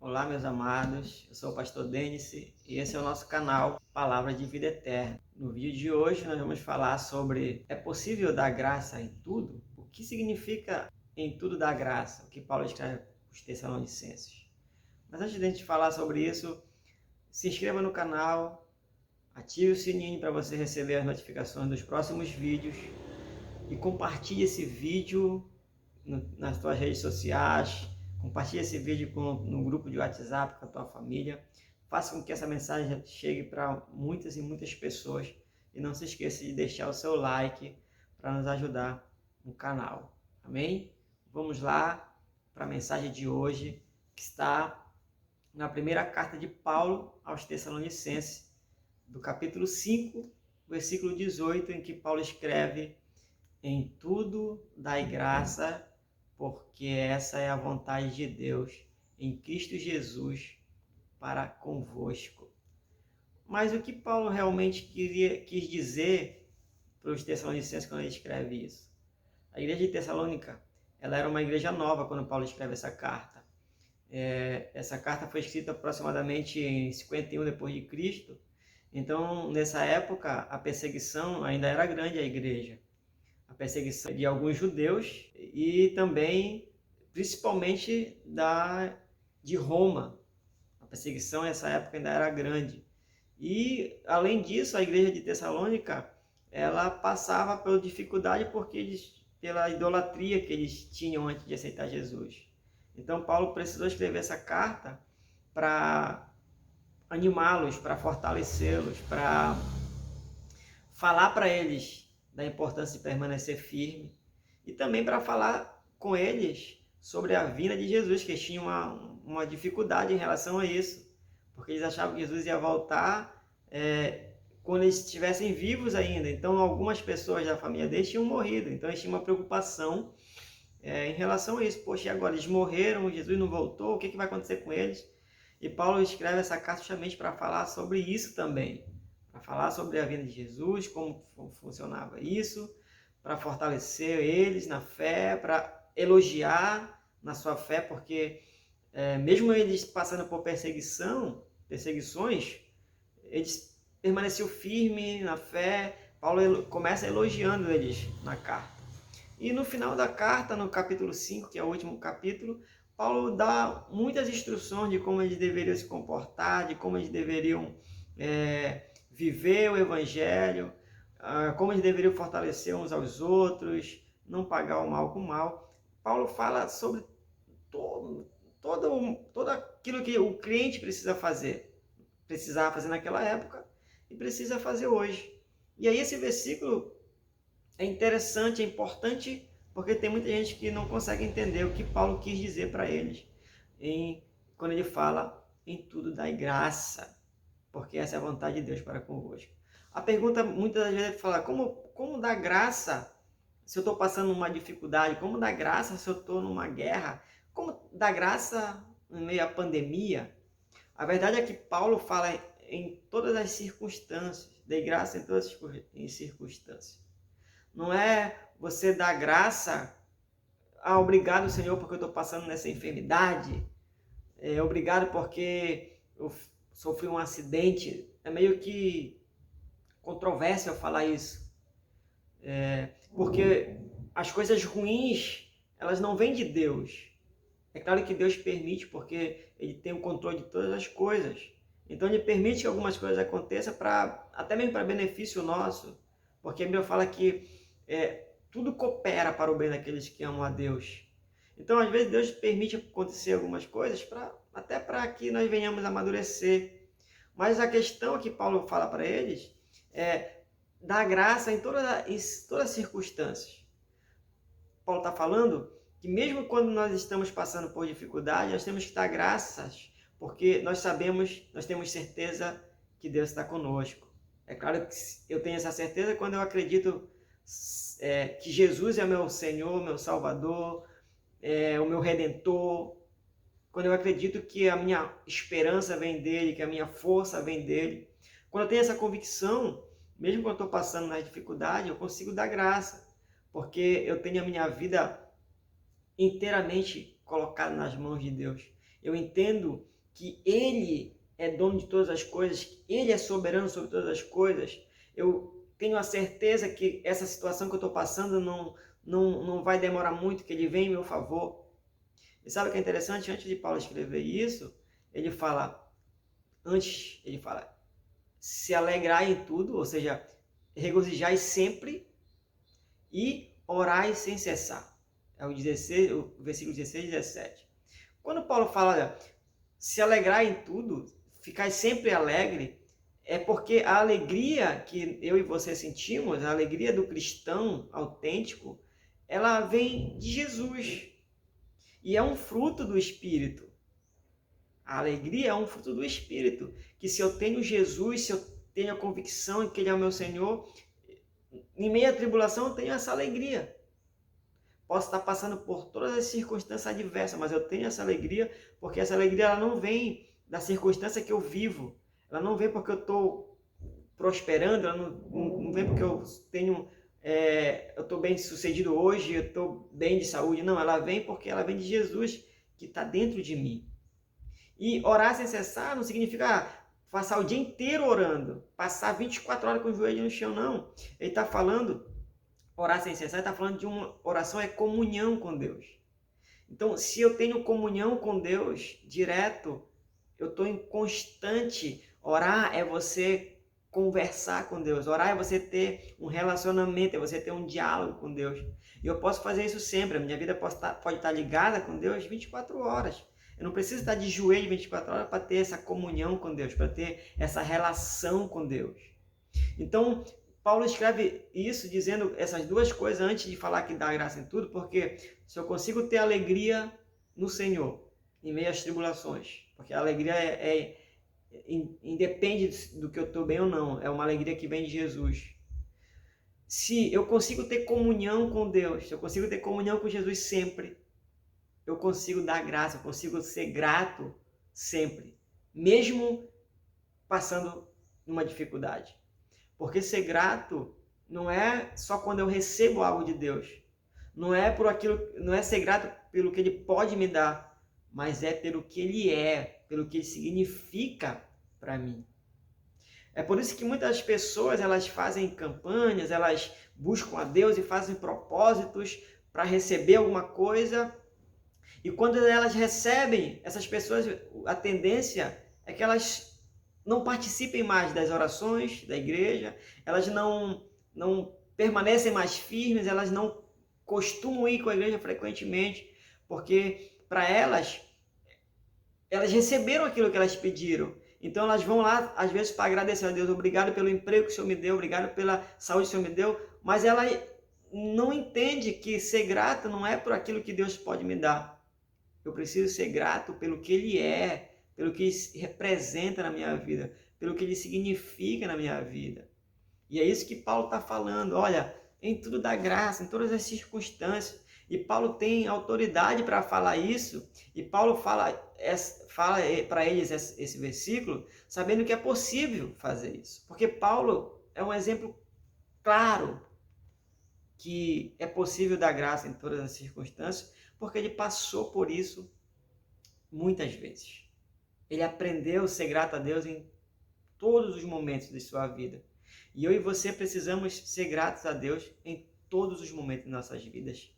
Olá, meus amados, eu sou o pastor Denis e esse é o nosso canal Palavra de Vida Eterna. No vídeo de hoje nós vamos falar sobre: é possível dar graça em tudo? O que significa em tudo dar graça? O que Paulo escreve aos Tessalonicenses. Mas antes de a gente falar sobre isso, se inscreva no canal, ative o sininho para você receber as notificações dos próximos vídeos e compartilhe esse vídeo nas tuas redes sociais. Compartilhe esse vídeo no grupo de WhatsApp com a tua família. Faça com que essa mensagem chegue para muitas e muitas pessoas. E não se esqueça de deixar o seu like para nos ajudar no canal. Amém? Vamos lá para a mensagem de hoje, que está na primeira carta de Paulo aos Tessalonicenses, do capítulo 5, versículo 18, em que Paulo escreve: em tudo dai graça, porque essa é a vontade de Deus em Cristo Jesus para convosco. Mas o que Paulo realmente quis dizer para os Tessalonicenses quando ele escreve isso? A igreja de Tessalônica, ela era uma igreja nova quando Paulo escreve essa carta. Essa carta foi escrita aproximadamente em 51 depois de Cristo. Então, nessa época, a perseguição ainda era grande à igreja. A perseguição de alguns judeus e também, principalmente, de Roma. A perseguição nessa época ainda era grande. E, além disso, a igreja de Tessalônica, ela passava pela dificuldade pela idolatria que eles tinham antes de aceitar Jesus. Então, Paulo precisou escrever essa carta para animá-los, para fortalecê-los, para falar para eles da importância de permanecer firme e também para falar com eles sobre a vinda de Jesus, que eles tinham uma dificuldade em relação a isso, porque eles achavam que Jesus ia voltar quando eles estivessem vivos ainda. Então, algumas pessoas da família deles tinham morrido, então eles tinham uma preocupação em relação a isso. Poxa, e agora eles morreram, Jesus não voltou, o que vai acontecer com eles? E Paulo escreve essa carta justamente para falar sobre isso também, para falar sobre a vinda de Jesus, como funcionava isso, para fortalecer eles na fé, para elogiar na sua fé, porque mesmo eles passando por perseguições, eles permaneciam firmes na fé. Paulo começa elogiando eles na carta. E no final da carta, no capítulo 5, que é o último capítulo, Paulo dá muitas instruções de como eles deveriam se comportar, de como eles deveriam viver o evangelho, como eles deveriam fortalecer uns aos outros, não pagar o mal com o mal. Paulo fala sobre todo aquilo que o crente precisava fazer naquela época e precisa fazer hoje. E aí esse versículo é interessante, é importante, porque tem muita gente que não consegue entender o que Paulo quis dizer para eles quando ele fala: em tudo dai graça, porque essa é a vontade de Deus para convosco. A pergunta muitas das vezes é falar: como dar graça se eu estou passando uma dificuldade? Como dar graça se eu estou numa guerra? Como dar graça em meio à pandemia? A verdade é que Paulo fala em todas as circunstâncias, dei graça em todas as circunstâncias. Não é você dar graça: obrigado, Senhor, porque eu estou passando nessa enfermidade, obrigado porque eu sofri um acidente. É meio que controvérsia eu falar isso, porque as coisas ruins, elas não vêm de Deus. É claro que Deus permite, porque Ele tem o controle de todas as coisas. Então Ele permite que algumas coisas aconteçam, até mesmo para benefício nosso, porque a Bíblia fala que tudo coopera para o bem daqueles que amam a Deus. Então, às vezes, Deus permite acontecer algumas coisas até para que nós venhamos a amadurecer. Mas a questão que Paulo fala para eles é dar graça em todas as circunstâncias. Paulo está falando que mesmo quando nós estamos passando por dificuldade, nós temos que dar graças, porque nós temos certeza que Deus está conosco. É claro que eu tenho essa certeza quando eu acredito que Jesus é meu Senhor, meu Salvador, o meu Redentor. Quando eu acredito que a minha esperança vem dele, que a minha força vem dele. Quando eu tenho essa convicção, mesmo quando eu estou passando na dificuldade, eu consigo dar graça, porque eu tenho a minha vida inteiramente colocada nas mãos de Deus. Eu entendo que Ele é dono de todas as coisas, que Ele é soberano sobre todas as coisas, eu tenho a certeza que essa situação que eu estou passando não vai demorar muito, que Ele vem em meu favor. E sabe o que é interessante? Antes de Paulo escrever isso, ele fala, se alegrai em tudo, ou seja, regozijai sempre e orai sem cessar. É o versículo 16 e 17. Quando Paulo fala, olha, se alegrar em tudo, ficar sempre alegre, é porque a alegria que eu e você sentimos, a alegria do cristão autêntico, ela vem de Jesus. E é um fruto do Espírito. A alegria é um fruto do Espírito. Que se eu tenho Jesus, se eu tenho a convicção de que Ele é o meu Senhor, em meio à tribulação eu tenho essa alegria. Posso estar passando por todas as circunstâncias adversas, mas eu tenho essa alegria, porque essa alegria ela não vem da circunstância que eu vivo. Ela não vem porque eu estou prosperando, ela não vem porque eu estou bem sucedido hoje, eu estou bem de saúde. Não, ela vem porque ela vem de Jesus, que está dentro de mim. E orar sem cessar não significa passar o dia inteiro orando, passar 24 horas com o joelho no chão, não. Ele está falando, orar sem cessar, ele está falando de uma oração, é comunhão com Deus. Então, se eu tenho comunhão com Deus direto, eu estou em constante. Orar é você conversar com Deus. Orar é você ter um relacionamento, é você ter um diálogo com Deus. E eu posso fazer isso sempre. A minha vida pode estar ligada com Deus 24 horas. Eu não preciso estar de joelho 24 horas para ter essa comunhão com Deus, para ter essa relação com Deus. Então, Paulo escreve isso dizendo essas duas coisas antes de falar que dá graça em tudo, porque se eu consigo ter alegria no Senhor, em meio às tribulações, porque a alegria independe do que eu estou bem ou não, é uma alegria que vem de Jesus. Se eu consigo ter comunhão com Deus, se eu consigo ter comunhão com Jesus sempre, eu consigo dar graça, eu consigo ser grato sempre, mesmo passando numa dificuldade. Porque ser grato não é só quando eu recebo algo de Deus. Não é ser grato pelo que Ele pode me dar, mas é pelo que Ele é, pelo que Ele significa para mim. É por isso que muitas pessoas elas fazem campanhas, elas buscam a Deus e fazem propósitos para receber alguma coisa. E quando elas recebem, essas pessoas, a tendência é que elas não participem mais das orações da igreja, elas não permanecem mais firmes, elas não costumam ir com a igreja frequentemente, porque para elas receberam aquilo que elas pediram. Então elas vão lá, às vezes, para agradecer a Deus, obrigado pelo emprego que o Senhor me deu, obrigado pela saúde que o Senhor me deu, mas ela não entende que ser grato não é por aquilo que Deus pode me dar. Eu preciso ser grato pelo que Ele é, pelo que Ele representa na minha vida, pelo que Ele significa na minha vida. E é isso que Paulo está falando. Olha, em tudo dá graça, em todas as circunstâncias. E Paulo tem autoridade para falar isso. E Paulo fala para eles esse versículo, sabendo que é possível fazer isso. Porque Paulo é um exemplo claro que é possível dar graça em todas as circunstâncias, porque ele passou por isso muitas vezes. Ele aprendeu a ser grato a Deus em todos os momentos de sua vida. E eu e você precisamos ser gratos a Deus em todos os momentos de nossas vidas.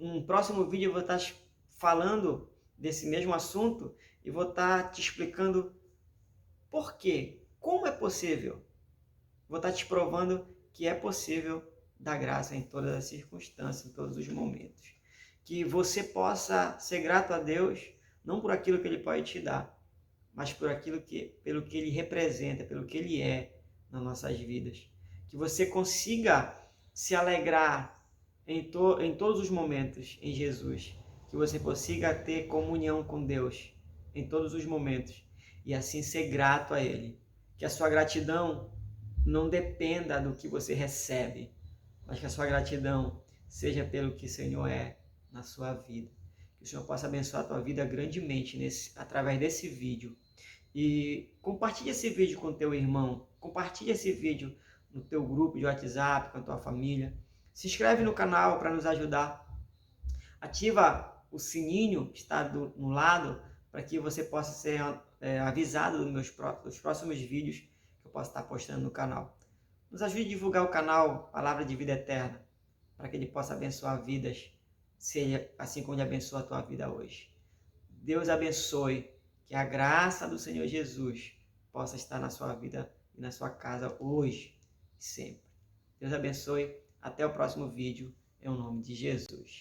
No próximo vídeo eu vou estar falando desse mesmo assunto e vou estar te explicando por quê, como é possível. Vou estar te provando que é possível dar graça em todas as circunstâncias, em todos os momentos. Que você possa ser grato a Deus, não por aquilo que Ele pode te dar, mas pelo que Ele representa, pelo que Ele é nas nossas vidas. Que você consiga se alegrar em todos os momentos em Jesus. Que você consiga ter comunhão com Deus em todos os momentos e assim ser grato a Ele. Que a sua gratidão não dependa do que você recebe, mas que a sua gratidão seja pelo que o Senhor é na sua vida. Que o Senhor possa abençoar a tua vida grandemente através desse vídeo. E compartilhe esse vídeo com teu irmão, compartilhe esse vídeo no teu grupo de WhatsApp, com a tua família. Se inscreve no canal para nos ajudar. Ativa o sininho que está no lado para que você possa ser avisado dos próximos vídeos que eu posso estar postando no canal. Nos ajude a divulgar o canal Palavra de Vida Eterna, para que ele possa abençoar vidas, seja assim como ele abençoa a tua vida hoje. Deus abençoe, que a graça do Senhor Jesus possa estar na sua vida e na sua casa hoje e sempre. Deus abençoe, até o próximo vídeo, em nome de Jesus.